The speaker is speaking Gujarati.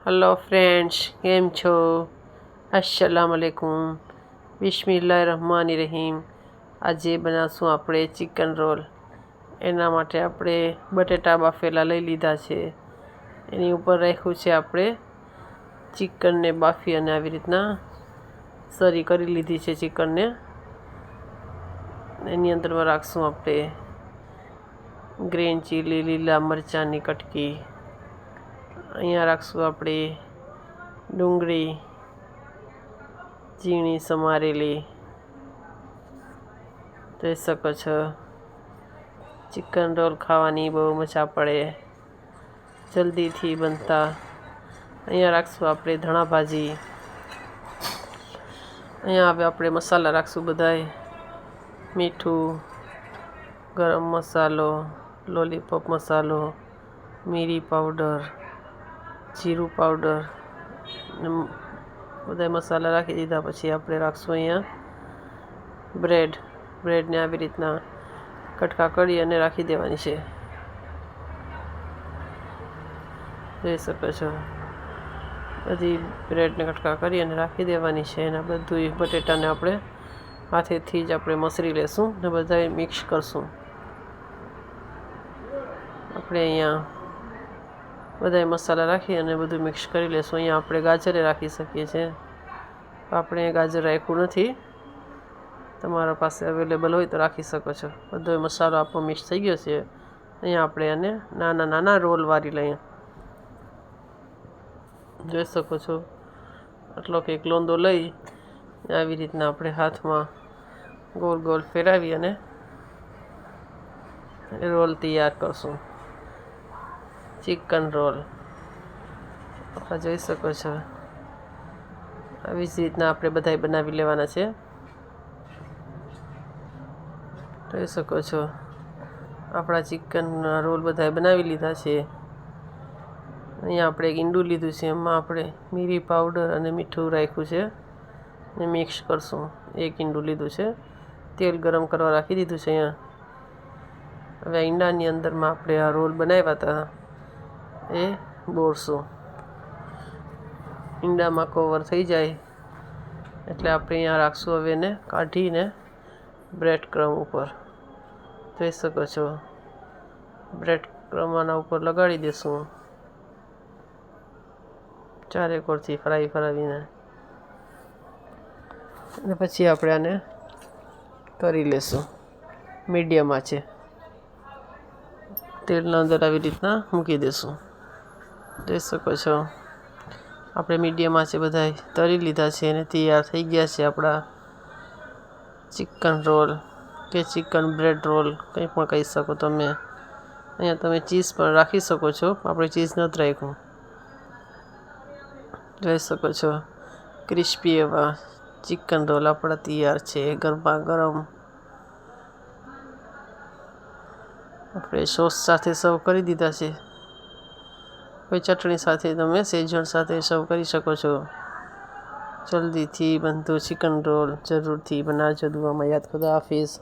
हेलो फ्रेंड्स, કેમ છો? अस्सलामुअलैकुम, બિસ્મિલ્લાહિર્રહમાનિર્રહીમ। આજે બનાવશું આપણે ચિકન રોલ। એના માટે આપણે બટેટા બાફેલા લઈ લીધા છે, એની ઉપર રાખ્યું છે આપણે ચિકનને બાફી અને આવી રીતના સરી કરી લીધી છે ચિકનને। એની અંદરમાં રાખશું આપણે ગ્રીન ચીલી, લીલા મરચાંની કટકી। અહીંયા રાખશું આપણે ડુંગળી ઝીણી સમારેલી। જોઈ શકો છો, ચિકન રોલ ખાવાની બહુ મજા પડે, જલ્દીથી બનતા। અહીંયા રાખશું આપણે ધાણા ભાજી। અહીંયા હવે આપણે મસાલા રાખશું બધાય, મીઠું, ગરમ મસાલો, લોલીપોપ મસાલો, મિરી પાવડર, જીરું પાવડર, બધા મસાલા રાખી દીધા। પછી આપણે રાખશું અહીંયા બ્રેડને આવી રીતના કટકા કરી અને રાખી દેવાની છે। જોઈ શકો છો, બધી બ્રેડને કટકા કરી અને રાખી દેવાની છે। અને બધું બટેટાને આપણે હાથેથી જ આપણે મસળી લેશું ને બધાય મિક્સ કરશું। આપણે અહીંયા બધાય મસાલા રાખી અને બધું મિક્સ કરી લેશું। અહીંયા આપણે ગાજરે રાખી શકીએ છીએ, આપણે ગાજર રાખ્યું નથી, તમારા પાસે અવેલેબલ હોય તો રાખી શકો છો। બધો મસાલો આપણો મિક્સ થઈ ગયો છે। અહીંયા આપણે આને નાના નાના રોલ વારી લઈએ। જોઈ શકો છો, આટલો કંઈક લોંદો લઈ આવી રીતના આપણે હાથમાં ગોળ ગોળ ફેરવી અને રોલ તૈયાર કરશું, ચિકન રોલ। જોઈ શકો છો, આવી જ રીતના આપણે બધાય બનાવી લેવાના છે। જોઈ શકો છો, આપણા ચિકનના રોલ બધાય બનાવી લીધા છે। અહીંયા આપણે એક ઈંડું લીધું છે, એમાં આપણે મિરી પાવડર અને મીઠું રાખ્યું છે ને મિક્સ કરશું। એક ઈંડું લીધું છે, તેલ ગરમ કરવા રાખી દીધું છે અહીંયા। હવે ઈંડાની અંદરમાં આપણે આ રોલ બનાવ્યા હતા એ બોળશું। ઈંડામાં કવર થઈ જાય એટલે આપણે અહીંયા રાખશું હવે એને કાઢીને બ્રેડ ક્રમ ઉપર। જોઈ શકો છો, બ્રેડ ક્રમ આના ઉપર લગાડી દેશું ચારેકોરથી ફરાવીને, અને પછી આપણે આને કરી લેશું મીડિયમ આંચે। તેલના અંદર આવી રીતના મૂકી દેશું। જોઈ શકો છો, આપણે મીડિયમ આંચે બધાય તળી લીધા છે અને તૈયાર થઈ ગયા છે આપણા ચિકન રોલ કે ચિકન બ્રેડ રોલ, કંઈ પણ કહી શકો તમે। અહીંયા તમે ચીઝ પણ રાખી શકો છો, આપણે ચીઝ નથી રાખ્યું। જોઈ શકો છો, ક્રિસ્પી એવા ચિકન રોલ આપણા તૈયાર છે, ગરમા ગરમ। આપણે સોસ સાથે સર્વ કરી દીધા છે, કોઈ ચટણી સાથે તમે સેજવાન સાથે સર્વ કરી શકો છો। જલ્દીથી બનતું ચિકન રોલ જરૂરથી બનાવજો। દુઆમાં યાદ, ખુદા હાફિઝ।